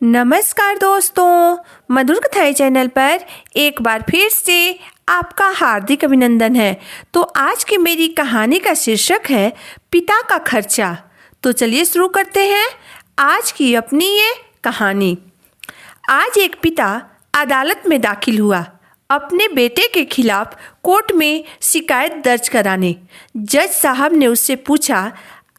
नमस्कार दोस्तों, मधुर कथाएं चैनल पर एक बार फिर से आपका हार्दिक अभिनंदन है। तो आज की मेरी कहानी का शीर्षक है पिता का खर्चा। तो चलिए शुरू करते हैं आज की अपनी ये कहानी। आज एक पिता अदालत में दाखिल हुआ अपने बेटे के खिलाफ कोर्ट में शिकायत दर्ज कराने। जज साहब ने उससे पूछा,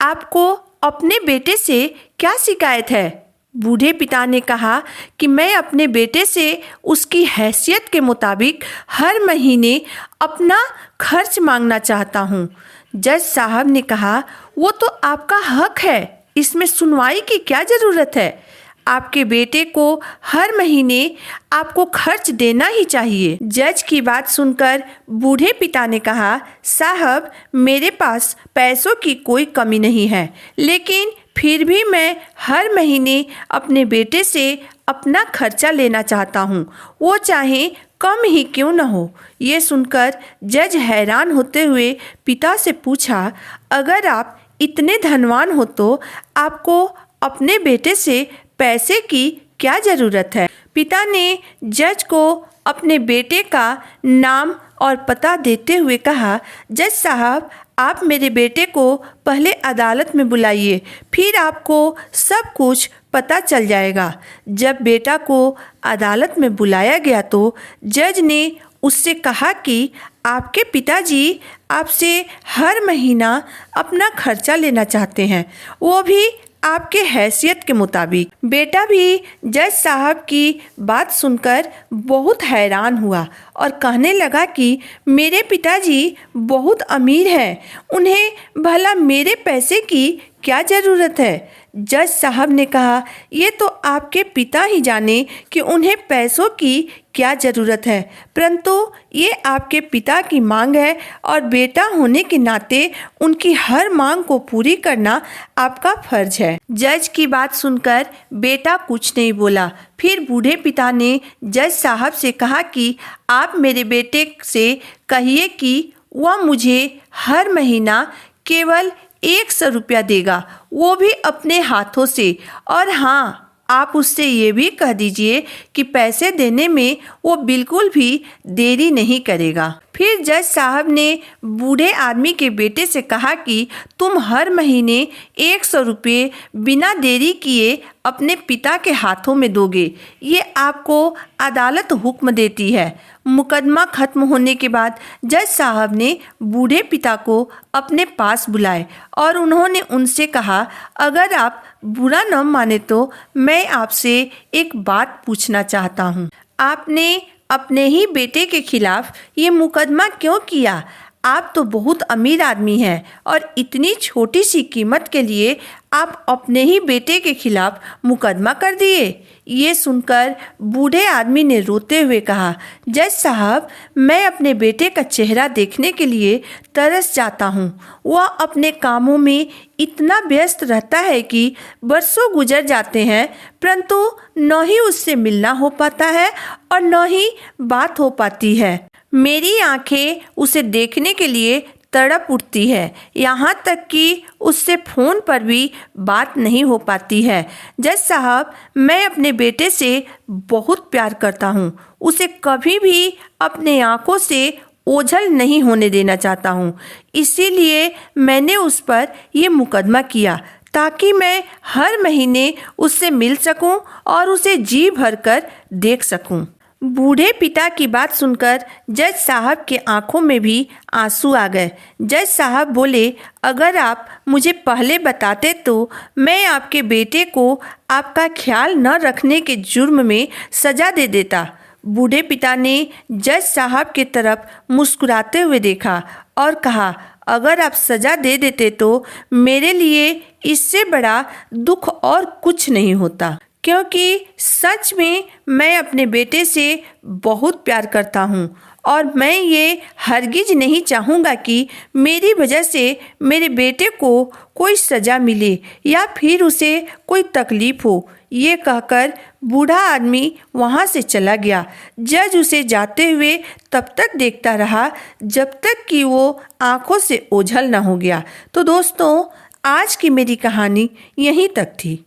आपको अपने बेटे से क्या शिकायत है? बूढ़े पिता ने कहा कि मैं अपने बेटे से उसकी हैसियत के मुताबिक हर महीने अपना खर्च मांगना चाहता हूँ। जज साहब ने कहा, वो तो आपका हक है, इसमें सुनवाई की क्या ज़रूरत है? आपके बेटे को हर महीने आपको खर्च देना ही चाहिए। जज की बात सुनकर बूढ़े पिता ने कहा, साहब मेरे पास पैसों की कोई कमी नहीं है, लेकिन फिर भी मैं हर महीने अपने बेटे से अपना खर्चा लेना चाहता हूँ, वो चाहे कम ही क्यों न हो। ये सुनकर जज हैरान होते हुए पिता से पूछा, अगर आप इतने धनवान हो तो आपको अपने बेटे से पैसे की क्या ज़रूरत है? पिता ने जज को अपने बेटे का नाम और पता देते हुए कहा, जज साहब आप मेरे बेटे को पहले अदालत में बुलाइए, फिर आपको सब कुछ पता चल जाएगा। जब बेटा को अदालत में बुलाया गया तो जज ने उससे कहा कि आपके पिताजी आपसे हर महीना अपना खर्चा लेना चाहते हैं, वो भी आपके हैसियत के मुताबिक। बेटा भी जज साहब की बात सुनकर बहुत हैरान हुआ और कहने लगा कि मेरे पिताजी बहुत अमीर हैं, उन्हें भला मेरे पैसे की क्या ज़रूरत है? जज साहब ने कहा, ये तो आपके पिता ही जाने कि उन्हें पैसों की क्या ज़रूरत है, परंतु ये आपके पिता की मांग है और बेटा होने के नाते उनकी हर मांग को पूरी करना आपका फर्ज है। जज की बात सुनकर बेटा कुछ नहीं बोला। फिर बूढ़े पिता ने जज साहब से कहा कि आप मेरे बेटे से कहिए कि वह मुझे हर महीना केवल 100 रुपया देगा, वो भी अपने हाथों से। और हाँ, आप उससे ये भी कह दीजिए कि पैसे देने में वो बिल्कुल भी देरी नहीं करेगा। फिर जज साहब ने बूढ़े आदमी के बेटे से कहा कि तुम हर महीने 100 रुपये बिना देरी किए अपने पिता के हाथों में दोगे, ये आपको अदालत हुक्म देती है। मुकदमा खत्म होने के बाद जज साहब ने बूढ़े पिता को अपने पास बुलाए और उन्होंने उनसे कहा, अगर आप बुरा न माने तो मैं आपसे एक बात पूछना चाहता हूँ। आपने अपने ही बेटे के खिलाफ ये मुकदमा क्यों किया? आप तो बहुत अमीर आदमी हैं और इतनी छोटी सी कीमत के लिए आप अपने ही बेटे के खिलाफ मुकदमा कर दिए। ये सुनकर बूढ़े आदमी ने रोते हुए कहा, जज साहब मैं अपने बेटे का चेहरा देखने के लिए तरस जाता हूँ। वह अपने कामों में इतना व्यस्त रहता है कि बरसों गुजर जाते हैं, परंतु न ही उससे मिलना हो पाता है और न ही बात हो पाती है। मेरी आंखें उसे देखने के लिए तड़प उठती है, यहाँ तक कि उससे फ़ोन पर भी बात नहीं हो पाती है। जज साहब मैं अपने बेटे से बहुत प्यार करता हूँ, उसे कभी भी अपने आँखों से ओझल नहीं होने देना चाहता हूँ, इसीलिए मैंने उस पर यह मुकदमा किया ताकि मैं हर महीने उससे मिल सकूं और उसे जी भरकर देख सकूं। बूढ़े पिता की बात सुनकर जज साहब के आंखों में भी आंसू आ गए। जज साहब बोले, अगर आप मुझे पहले बताते तो मैं आपके बेटे को आपका ख्याल न रखने के जुर्म में सज़ा दे देता। बूढ़े पिता ने जज साहब की तरफ मुस्कुराते हुए देखा और कहा, अगर आप सज़ा दे देते तो मेरे लिए इससे बड़ा दुख और कुछ नहीं होता, क्योंकि सच में मैं अपने बेटे से बहुत प्यार करता हूँ और मैं ये हरगिज नहीं चाहूँगा कि मेरी वजह से मेरे बेटे को कोई सज़ा मिले या फिर उसे कोई तकलीफ़ हो। ये कहकर बूढ़ा आदमी वहाँ से चला गया। जज उसे जाते हुए तब तक देखता रहा जब तक कि वो आँखों से ओझल न हो गया। तो दोस्तों आज की मेरी कहानी यहीं तक थी।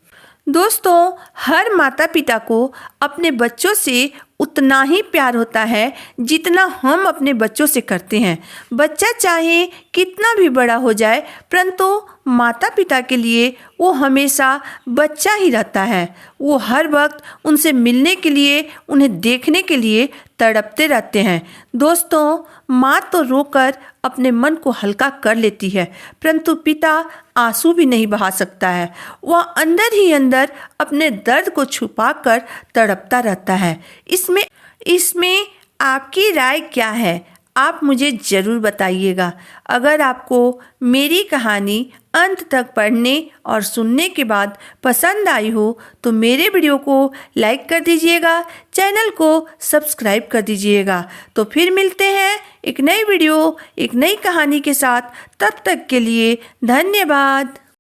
दोस्तों, हर माता पिता को अपने बच्चों से उतना ही प्यार होता है जितना हम अपने बच्चों से करते हैं। बच्चा चाहे कितना भी बड़ा हो जाए, परंतु माता पिता के लिए वो हमेशा बच्चा ही रहता है। वो हर वक्त उनसे मिलने के लिए, उन्हें देखने के लिए तड़पते रहते हैं। दोस्तों, माँ तो रोकर अपने मन को हल्का कर लेती है, परंतु पिता आंसू भी नहीं बहा सकता है। वह अंदर ही अंदर अपने दर्द को छुपाकर तड़पता रहता है। इसमें आपकी राय क्या है? आप मुझे ज़रूर बताइएगा। अगर आपको मेरी कहानी अंत तक पढ़ने और सुनने के बाद पसंद आई हो तो मेरे वीडियो को लाइक कर दीजिएगा, चैनल को सब्सक्राइब कर दीजिएगा। तो फिर मिलते हैं एक नई वीडियो, एक नई कहानी के साथ। तब तक के लिए धन्यवाद।